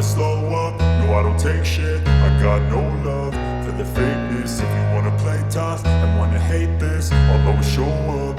never slow up, no I don't take shit. I got no love for the fakeness. If you wanna play tough and wanna hate this, I'll always show up.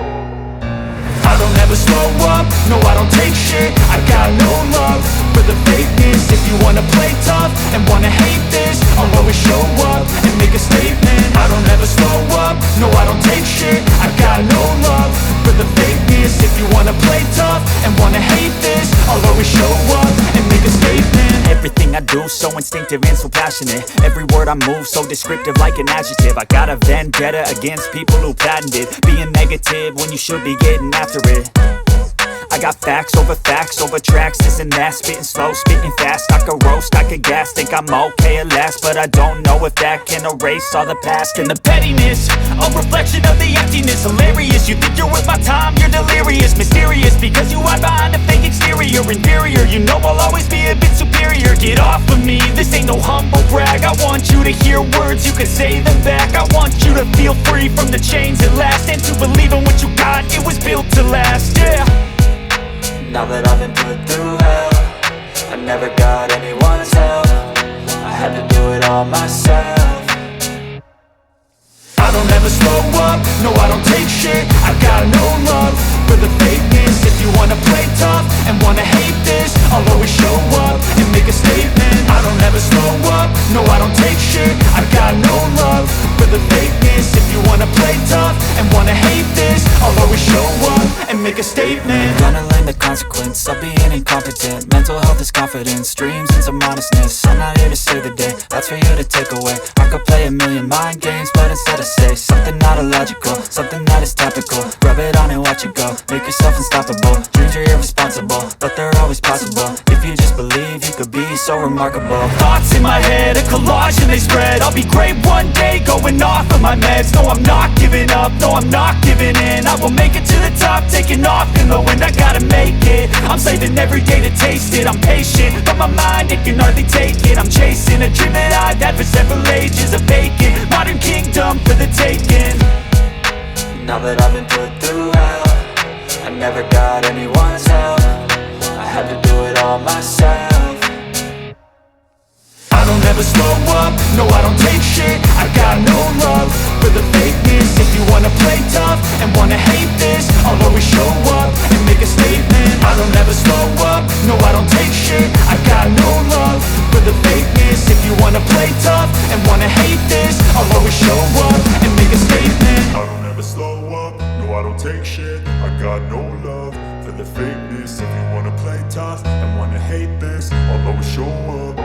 I don't ever slow up, no I don't take shit. I got no love for the fakeness. If you wanna play tough and wanna hate this, I'll always show up and make a statement. I don't ever slow up, no I don't take shit. I got no love for the fakeness. If you wanna play tough and wanna hate this, I'll always show up and make a statement. Everything I do so instinctive and so passionate. Every word I move so descriptive like an adjective. I got a vendetta against people who patented being negative when you should be getting after it. I got facts over tracks, this and that. Spitting slow, spitting fast. I could roast, I could gas. Think I'm okay at last, but I don't know if that can erase all the past. And the pettiness, a reflection of the emptiness. Hilarious, you think you're worth my time, you're delirious. Mysterious, because you hide behind a fake exterior. Inferior, you know I'll always be a bit superior. Get off of me, this ain't no humble brag. I want you to hear words, you can say them back. I want you to feel free from the chains at last, and to believe in what you got, it was built to last, yeah. Now that I've been put through hell, I never got anyone's help. I had to do it all myself. I don't ever slow up, no I don't take shit. I got no love for the fakeness. If you wanna play tough and wanna hate this, I'll always show up and make a statement. I don't ever slow up, no I don't take shit. I got no love for the fakeness. If you wanna play tough and wanna hate this, I'll always show up and make a statement. Gonna learn the consequence of being incompetent. Mental health is confidence, dreams and some honestness. I'm not here to save the day, that's for you to take away. I could play a million mind games, but instead I say something not illogical, something that is topical. Rub it on and watch it go, make yourself unstoppable. Dreams are irresponsible, but they're always possible. If you just believe, you could be so remarkable. Thoughts in my head, a collage and they spread. I'll be great one day, going off of my meds. No, I'm not giving up, no, I'm not giving in. I will make it to the top, taking off in the wind. I gotta make it, I'm saving every day to taste it. I'm patient, but my mind, it can hardly take it. I'm chasing a dream that I've had for several ages. A vacant, modern kingdom for the taking. Now that I've been put through hell, I never got anyone's help. I had to do it all myself. I don't ever slow up, no I don't take shit. I got no love for the fakeness. If you wanna play tough and wanna hate this, I'll always show up and make a statement. I don't ever slow up, no I don't take shit. I got no love for the fakeness. If you wanna play tough and wanna hate this, I'll always show up and make a statement. I don't ever slow up, no I don't take shit. I got no love for the fakeness. If you wanna play tough and wanna hate this, I'll always show up.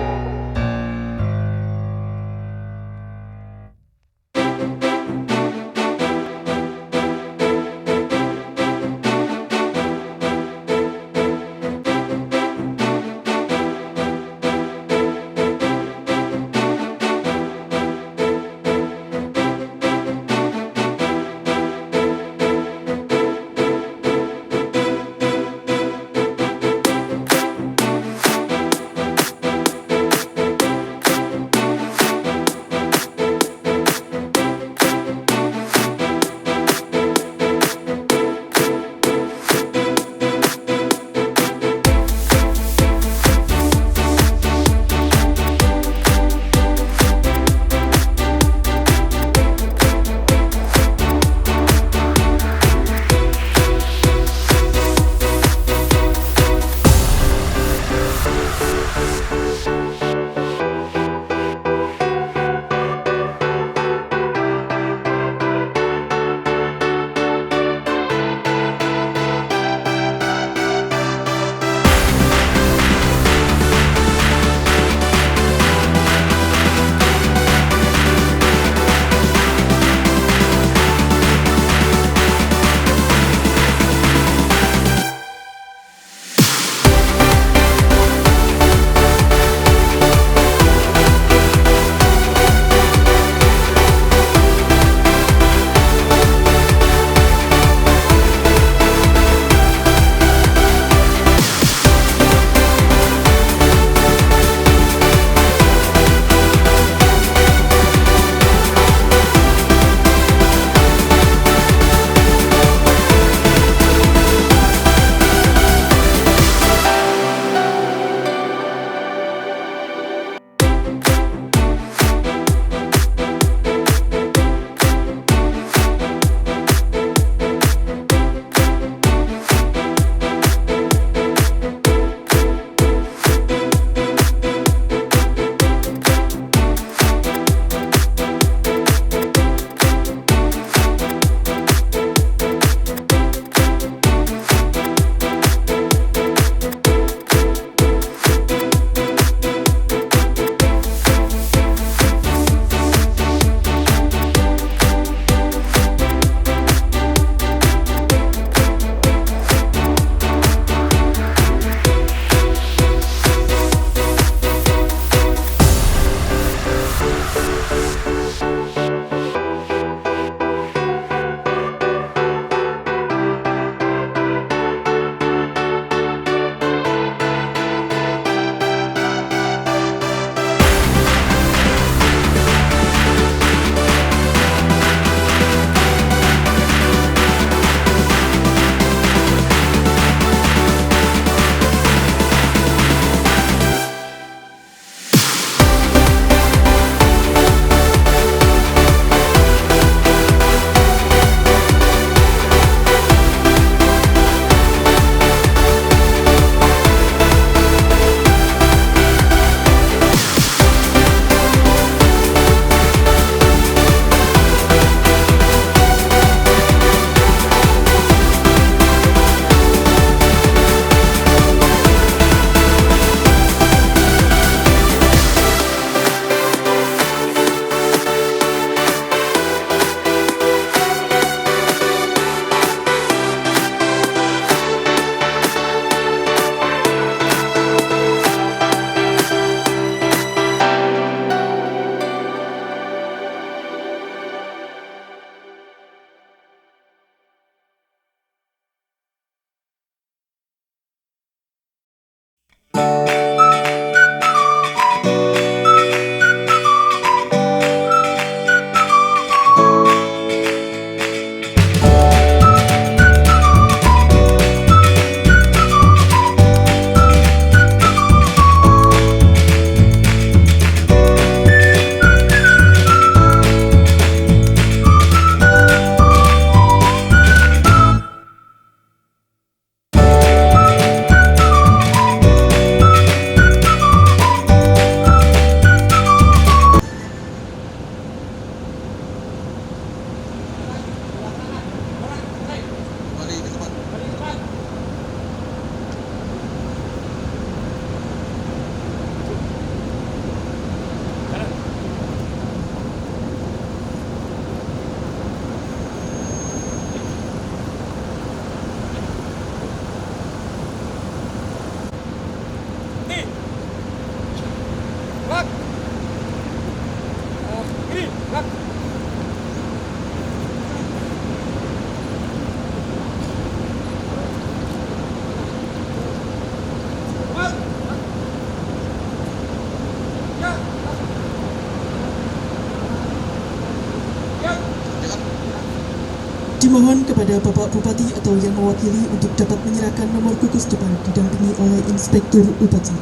Dimohon kepada Bapak Bupati atau yang mewakili untuk dapat menyerahkan nomor gugus depan didampingi oleh Inspektur Upacara.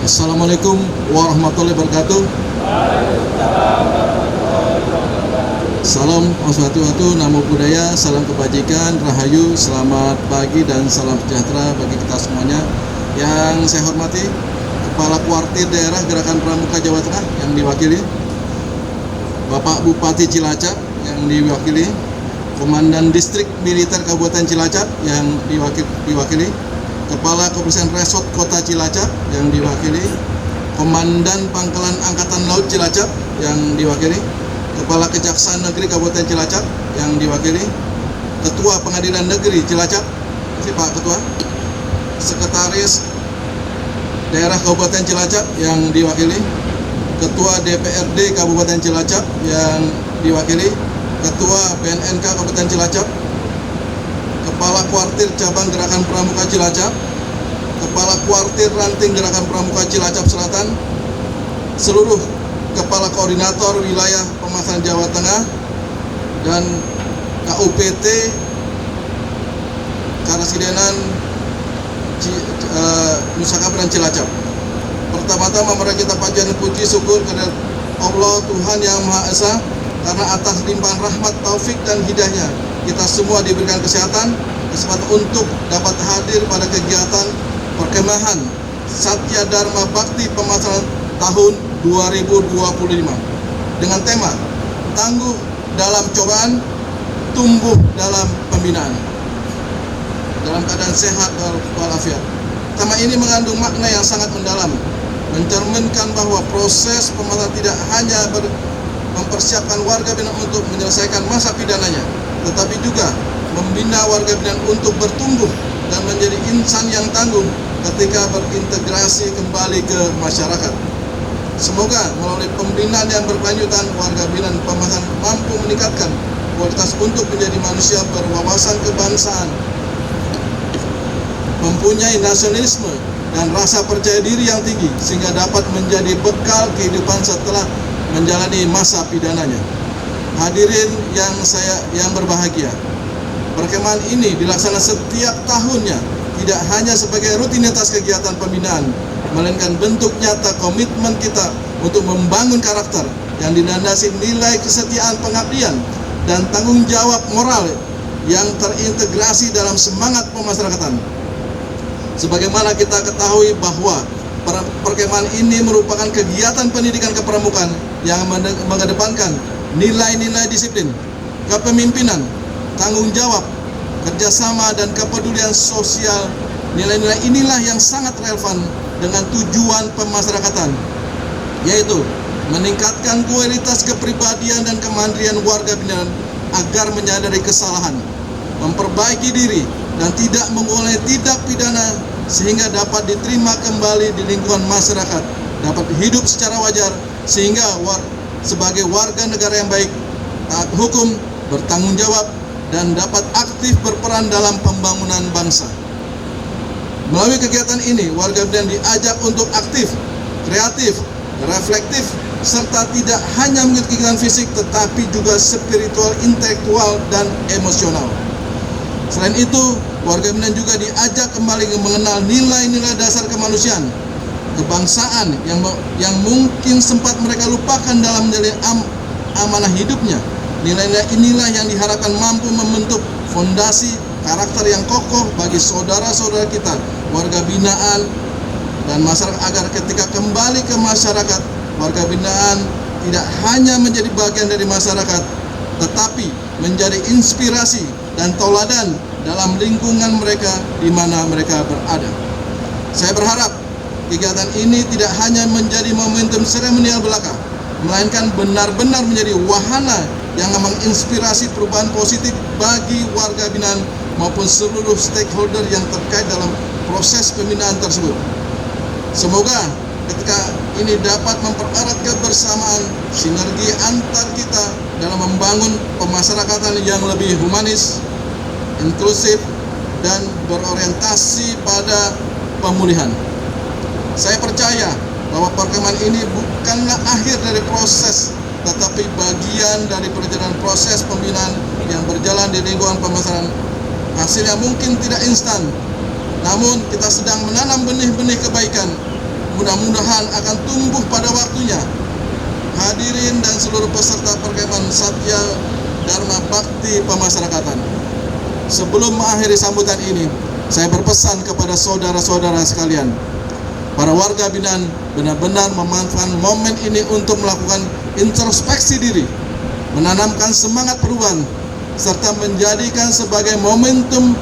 Assalamualaikum warahmatullahi wabarakatuh. Salam Oswatu, Namo Buddhaya, salam kebajikan, rahayu, selamat pagi dan salam sejahtera bagi kita semuanya. Yang saya hormati Kepala Kuartir Daerah Gerakan Pramuka Jawa Tengah yang diwakili Bapak Bupati Cilacap yang diwakili Komandan Distrik Militer Kabupaten Cilacap yang diwakili Kepala Kepolisian Resort Kota Cilacap yang diwakili Komandan Pangkalan Angkatan Laut Cilacap yang diwakili Kepala Kejaksaan Negeri Kabupaten Cilacap yang diwakili Ketua Pengadilan Negeri Cilacap, Pak Ketua, Sekretaris Daerah Kabupaten Cilacap yang diwakili Ketua DPRD Kabupaten Cilacap yang diwakili Ketua BNNK Kabupaten Cilacap, Kepala Kuartir Cabang Gerakan Pramuka Cilacap, Kepala Kuartir Ranting Gerakan Pramuka Cilacap Selatan, seluruh Kepala Koordinator Wilayah Pemasaran Jawa Tengah, dan KUPT Karasidenan Nusa Kambangan Cilacap. Pertama-tama mari kita panjatkan puji syukur kepada Allah Tuhan Yang Maha Esa, karena atas limpahan rahmat, taufik dan hidayahnya kita semua diberikan kesehatan untuk dapat hadir pada kegiatan perkemahan Satya Dharma Bakti Pemasaran tahun 2025 dengan tema Tangguh dalam Cobaan, Tumbuh dalam Pembinaan dalam keadaan sehat walafiat. Tema ini mengandung makna yang sangat mendalam, mencerminkan bahwa proses pemasaran tidak hanya mempersiapkan warga binaan untuk menyelesaikan masa pidananya, tetapi juga membina warga binaan untuk bertumbuh dan menjadi insan yang tangguh ketika berintegrasi kembali ke masyarakat. Semoga melalui pembinaan yang berkelanjutan, warga binaan pemasaran mampu meningkatkan kualitas untuk menjadi manusia berwawasan kebangsaan, mempunyai nasionalisme dan rasa percaya diri yang tinggi, sehingga dapat menjadi bekal kehidupan setelah menjalani masa pidananya. Hadirin yang berbahagia, perkemahan ini dilaksanakan setiap tahunnya, tidak hanya sebagai rutinitas kegiatan pembinaan, melainkan bentuk nyata komitmen kita untuk membangun karakter yang dilandasi nilai kesetiaan, pengabdian, dan tanggung jawab moral yang terintegrasi dalam semangat pemasyarakatan. Sebagaimana kita ketahui bahwa perkemahan ini merupakan kegiatan pendidikan kepramukaan yang mengedepankan nilai-nilai disiplin, kepemimpinan, tanggung jawab, kerjasama, dan kepedulian sosial. Nilai-nilai inilah yang sangat relevan dengan tujuan pemasyarakatan, yaitu meningkatkan kualitas kepribadian dan kemandirian warga binaan agar menyadari kesalahan, memperbaiki diri, dan tidak mengulangi tindak pidana sehingga dapat diterima kembali di lingkungan masyarakat, dapat hidup secara wajar sehingga sebagai warga negara yang baik, taat hukum, bertanggung jawab, dan dapat aktif berperan dalam pembangunan bangsa. Melalui kegiatan ini, warga binaan diajak untuk aktif, kreatif, reflektif, serta tidak hanya mengikuti kegiatan fisik tetapi juga spiritual, intelektual, dan emosional. Selain itu, warga binaan juga diajak kembali mengenal nilai-nilai dasar kemanusiaan, kebangsaan yang mungkin sempat mereka lupakan dalam menjalani amanah hidupnya. Nilai-nilai inilah yang diharapkan mampu membentuk fondasi karakter yang kokoh bagi saudara-saudara kita, warga binaan dan masyarakat, agar ketika kembali ke masyarakat warga binaan tidak hanya menjadi bagian dari masyarakat, tetapi menjadi inspirasi dan tauladan dalam lingkungan mereka di mana mereka berada. Saya berharap kegiatan ini tidak hanya menjadi momentum seremonial belaka, melainkan benar-benar menjadi wahana yang menginspirasi perubahan positif bagi warga binaan maupun seluruh stakeholder yang terkait dalam proses pembinaan tersebut. Semoga ketika ini dapat mempererat kebersamaan sinergi antar kita dalam membangun pemasyarakatan yang lebih humanis, inklusif, dan berorientasi pada pemulihan. Saya percaya bahwa perkemahan ini bukanlah akhir dari proses, tetapi bagian dari perjalanan proses pembinaan yang berjalan di lingkungan pemasaran. Hasilnya mungkin tidak instan, namun kita sedang menanam benih-benih kebaikan. Mudah-mudahan akan tumbuh pada waktunya. Hadirin dan seluruh peserta perkemahan Satya Dharma Bakti Pemasyarakatan, sebelum mengakhiri sambutan ini, saya berpesan kepada saudara-saudara sekalian, para warga binaan benar-benar memanfaatkan momen ini untuk melakukan introspeksi diri, menanamkan semangat perubahan, serta menjadikan sebagai momentum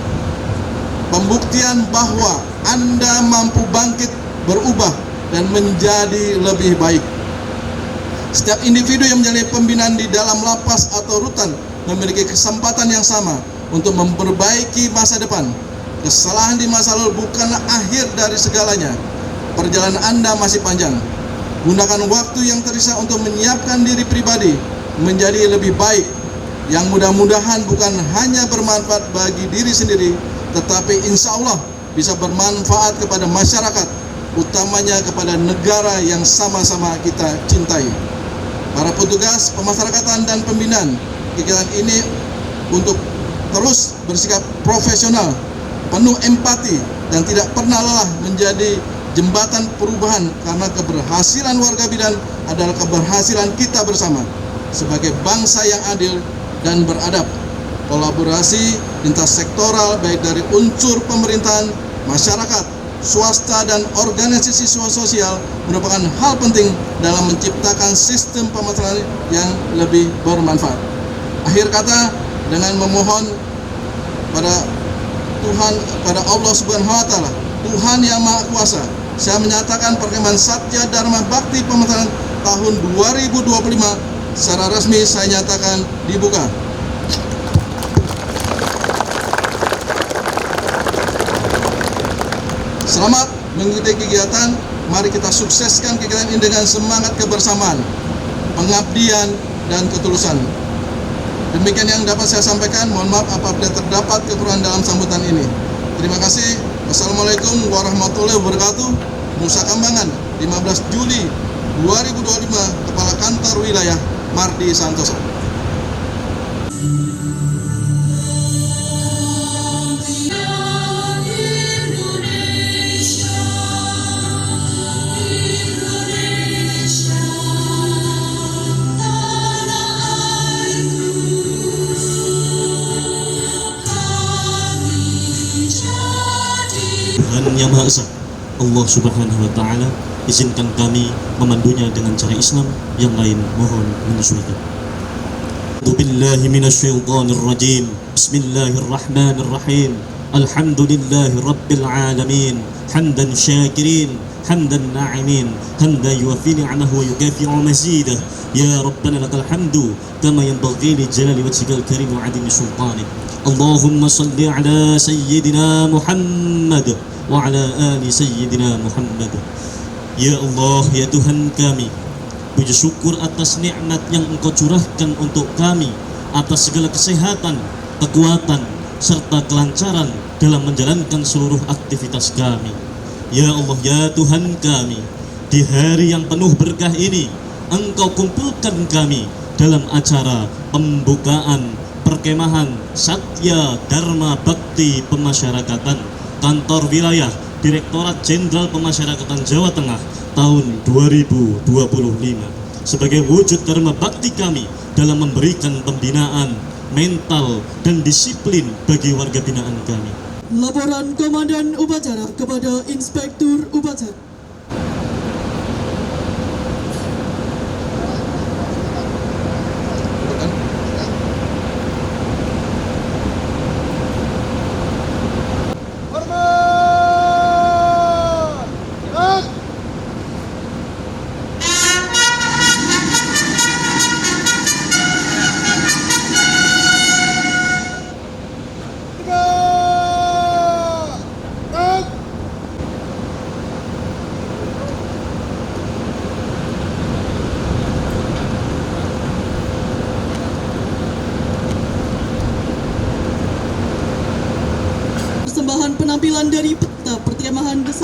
pembuktian bahwa Anda mampu bangkit, berubah, dan menjadi lebih baik. Setiap individu yang menjalani pembinaan di dalam lapas atau rutan memiliki kesempatan yang sama untuk memperbaiki masa depan. Kesalahan di masa lalu bukanlah akhir dari segalanya. Perjalanan Anda masih panjang. Gunakan waktu yang tersisa untuk menyiapkan diri pribadi menjadi lebih baik, yang mudah-mudahan bukan hanya bermanfaat bagi diri sendiri, tetapi insya Allah bisa bermanfaat kepada masyarakat, utamanya kepada negara yang sama-sama kita cintai. Para petugas pemasyarakatan dan pembinaan, kegiatan ini untuk terus bersikap profesional, penuh empati, dan tidak pernah lelah menjadi jembatan perubahan, karena keberhasilan warga binaan adalah keberhasilan kita bersama sebagai bangsa yang adil dan beradab. Kolaborasi lintas sektoral baik dari unsur pemerintahan, masyarakat, swasta, dan organisasi sosial merupakan hal penting dalam menciptakan sistem pemasaran yang lebih bermanfaat. Akhir kata, dengan memohon pada Tuhan, pada Allah Subhanahu wa Ta'ala, Tuhan yang Maha Kuasa, saya menyatakan perkemahan Satya Dharma Bakti Pemasaran tahun 2025 secara resmi saya nyatakan dibuka. Selamat mengikuti kegiatan. Mari kita sukseskan kegiatan ini dengan semangat kebersamaan, pengabdian, dan ketulusan. Demikian yang dapat saya sampaikan. Mohon maaf apabila terdapat kekurangan dalam sambutan ini. Terima kasih. Wassalamualaikum warahmatullahi wabarakatuh. Nusa Kambangan, 15 Juli 2025, Kepala Kantor Wilayah Mardi Santoso. Tuhan Yang Maha Esa, Allah Subhanahu wa Ta'ala, izinkan kami memandunya dengan cara Islam, yang lain mohon menyesuaikan. Billahi minasyaitonir rajim. Bismillahirrahmanirrahim. Alhamdulillahi rabbil alamin. Hamdan syakirin, hamdan na'imin, hamdan yuwafi ni'amahu wa yukafi'u mazidah. Ya Rabbana lakal hamdu kama yanbaghi li jalali wajhikal karim wa 'azimi sultanik. Allahumma salli ala sayyidina Muhammad wa ala ali sayyidina Muhammad. Ya Allah, ya Tuhan kami, puji syukur atas nikmat yang Engkau curahkan untuk kami, atas segala kesehatan, kekuatan, serta kelancaran dalam menjalankan seluruh aktivitas kami. Ya Allah, ya Tuhan kami, di hari yang penuh berkah ini Engkau kumpulkan kami dalam acara pembukaan perkemahan Satya Dharma Bakti Pemasyarakatan Kantor Wilayah Direktorat Jenderal Pemasyarakatan Jawa Tengah tahun 2025 sebagai wujud dharma bakti kami dalam memberikan pembinaan mental dan disiplin bagi warga binaan kami. Laporan Komandan Upacara kepada Inspektur Upacara.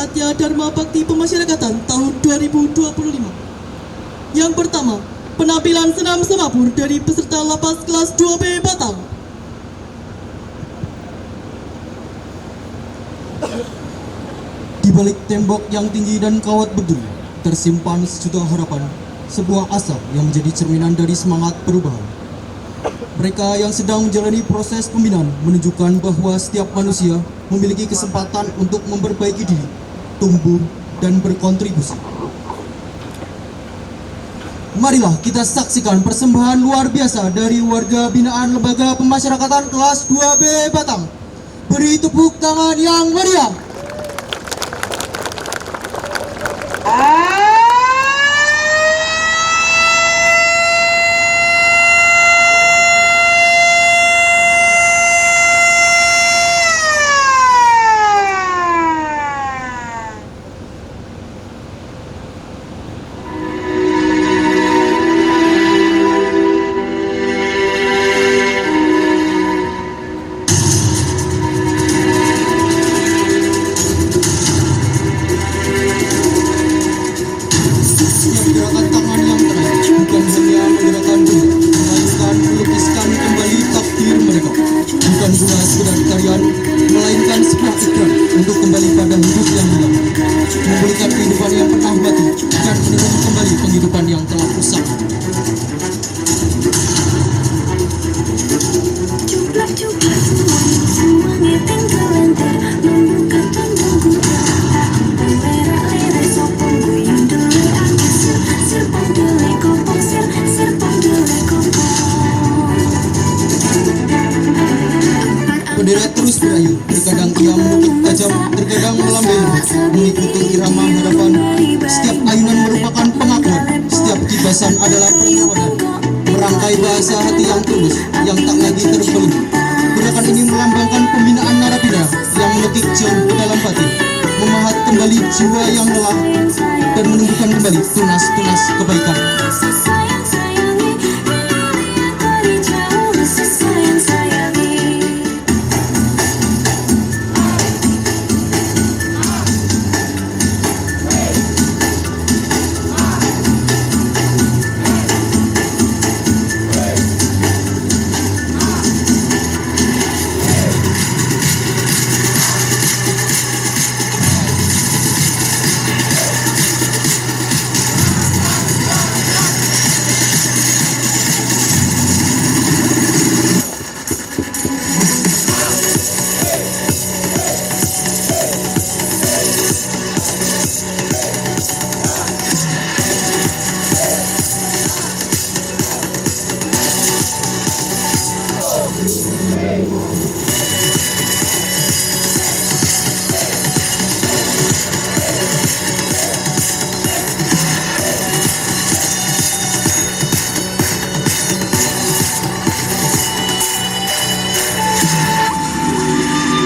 Satya Dharma Bakti Pemasyarakatan tahun 2025. Yang pertama, penampilan senam semapur dari peserta lapas kelas 2B Batang. Di balik tembok yang tinggi dan kawat berduri, tersimpan sejuta harapan, sebuah asa yang menjadi cerminan dari semangat perubahan. Mereka yang sedang menjalani proses pembinaan menunjukkan bahwa setiap manusia memiliki kesempatan untuk memperbaiki diri, tumbuh, dan berkontribusi. Marilah kita saksikan persembahan luar biasa dari warga binaan Lembaga Pemasyarakatan kelas 2B Batang. Beri tepuk tangan yang meriah. Gerakan tangan yang terakhir bukan hanya menggerakkan tubuh, melainkan melukiskan kembali takdir mereka. Bukan pula sekedar tarian, melainkan sebuah ikrar untuk kembali pada hidup yang hilang, memulihkan kehidupan yang pernah mati dan menebus kembali penghidupan yang telah rusak. Bendera terus berayu, terkadang ia menutup tajam, terkadang melambai lembut, mengikuti irama harapan. Setiap ayunan merupakan pengakuan, setiap kibasan adalah perlawanan. Merangkai bahasa hati yang tulus, yang tak lagi terbelenggu. Gerakan ini melambangkan pembinaan narapidana yang meletik jauh ke dalam batin, memahat kembali jiwa yang lelah, dan menumbuhkan kembali tunas-tunas kebaikan.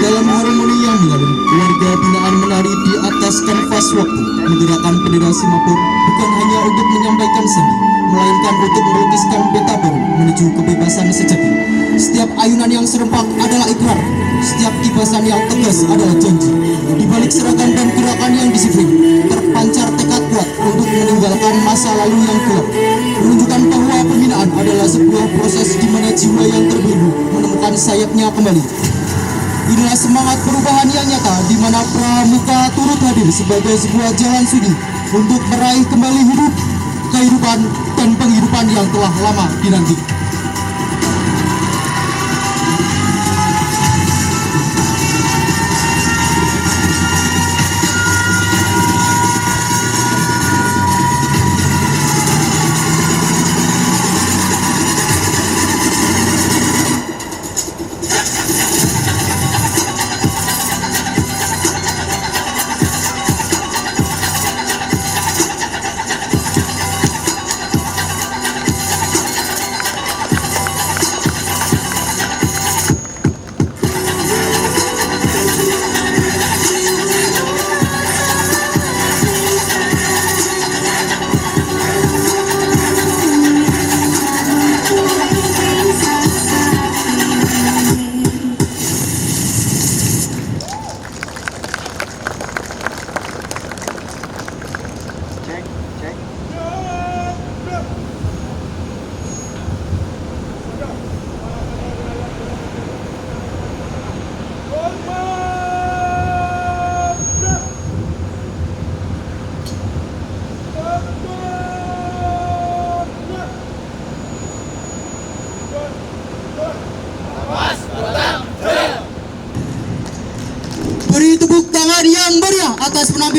Dalam harmoni yang mengalun, warga binaan menari di atas kanvas waktu, menggerakkan bendera Simapur bukan hanya untuk menyampaikan seni, melainkan untuk melukiskan peta baru menuju kebebasan sejati. Setiap ayunan yang serempak adalah ikrar, setiap kibasan yang tegas adalah janji. Di balik seragam dan gerakan yang disiplin, terpancar tekad kuat untuk meninggalkan masa lalu yang gelap, menunjukkan bahwa pembinaan adalah sebuah proses di mana jiwa yang terbelenggu menemukan sayapnya kembali. Inilah semangat perubahan yang nyata di mana Pramuka turut hadir sebagai sebuah jalan sudi untuk meraih kembali hidup, kehidupan, dan penghidupan yang telah lama dinanti.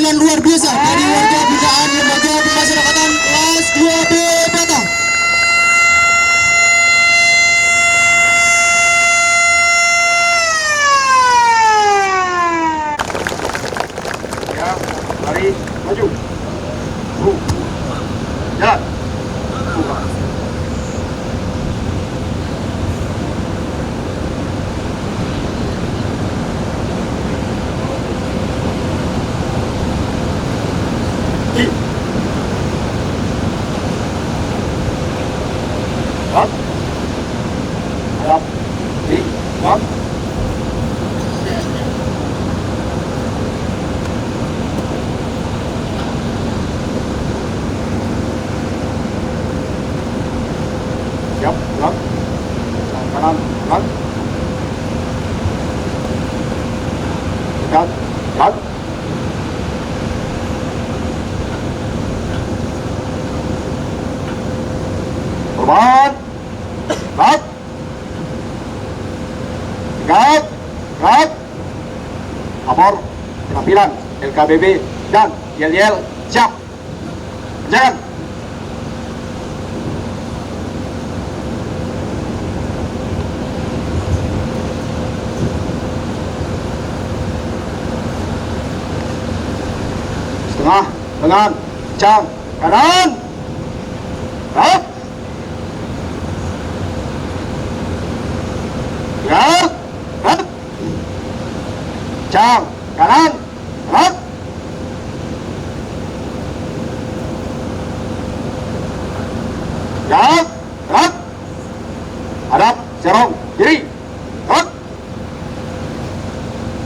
penampilan luar biasa dari warga binaan Lembaga Pemasyarakatan kelas 2B Batang. Ya, mari maju. Jalan. Up. Up. Up. Siap, gerak. Kanan, gerak. Dekat, gerak. Korban, gerak. Tegak, gerak. Lapor, penampilan, LKBB, dan yel-yel, siap. Jangan. Setengah dengan kencang kanan. Gerak. Gerak. Gerak. Kencang kanan. Gerak. Gerak. Gerak. Hadap serong kiri. Gerak.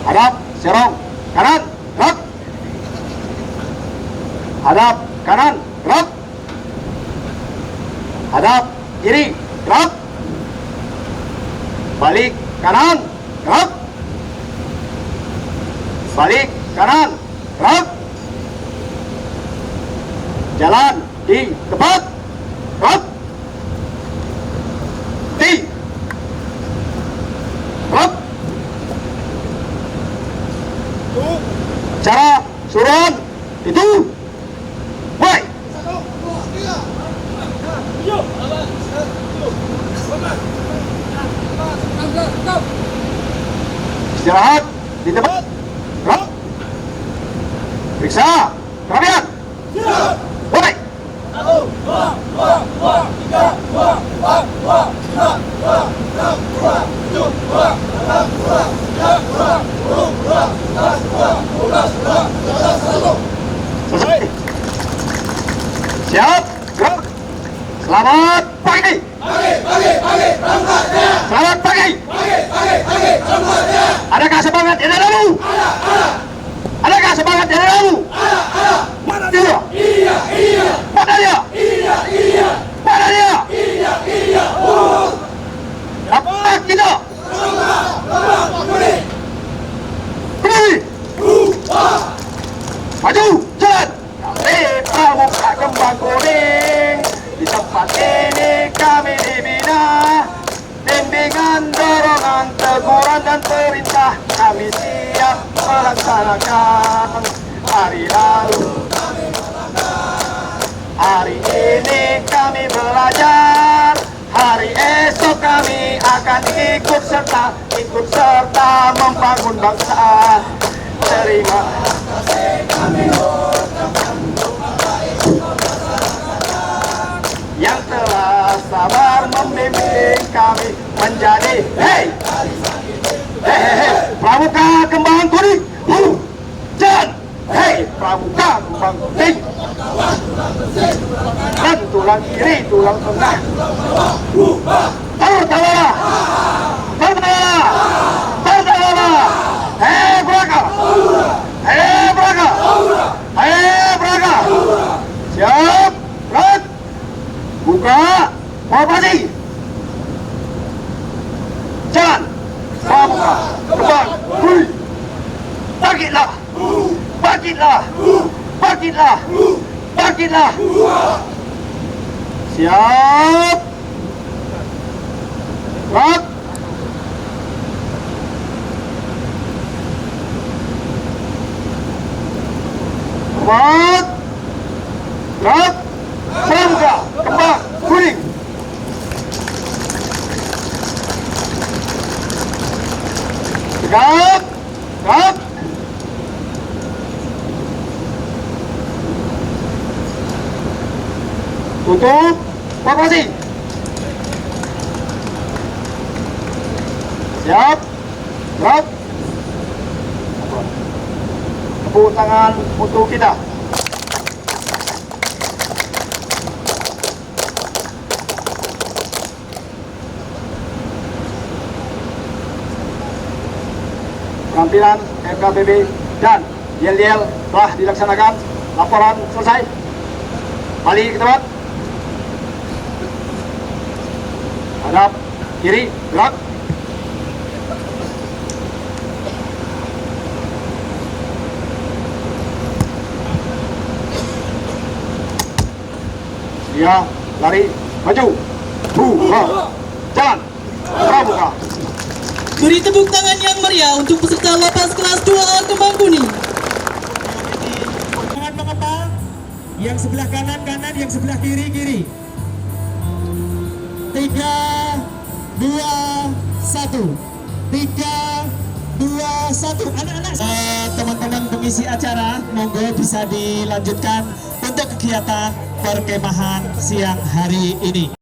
Hadap serong kanan. Gerak. Hadap kanan, gerak. Hadap kiri, gerak. Balik kanan, gerak. Balik kanan, gerak. Jalan di tempat, gerak. Di, gerak. Cara suruhan itu. Woi. Istirahat di tempat. Gerak. Periksa kerapian. Woi. Selesai. Siap, gerak. Selamat pagi. Selamat pagi. Adakah semangat di dalammu? Adakah semangat di dalammu? Mana dia? Mana dia? Mana dia? Dapat kita? Kembali. Maju, jalan. Pramuka kembang kuning. Di tempat ini kami dibina. Bimbingan, dorongan, teguran dan perintah kami siap melaksanakan. Hari lalu, hari ini kami belajar. Hari esok kami akan ikut serta membangun bangsa. Terima kasih kami yang telah sabar membimbing kami menjadi pramuka kembang kuning. Jalan. Pramuka kembang kuning. Dan tulang kiri, tulang tengah. Tertawa. Braga. Siap. Gerak. Buka formasi. Jalan. Pramuka kembang kuning. Bangkitlah. Siap. Gerak. Tutup. Formasi. Siap. Gerak. Tepuk tangan untuk kita. Penampilan FKBB dan yel-yel telah dilaksanakan. Laporan selesai. Balik ke tempat. Hadap kiri, gerak. Dia lari, maju. Buka. Jalan. Pramuka. Beri tepuk tangan yang meriah untuk peserta lapas kelas 2A Kembang Kuning. Tangan mengepal, yang sebelah kanan, yang sebelah kiri. 3, 2, 1. 3, 2, 1. Anak-anak, teman-teman pengisi acara, monggo bisa dilanjutkan untuk kegiatan perkemahan siang hari ini.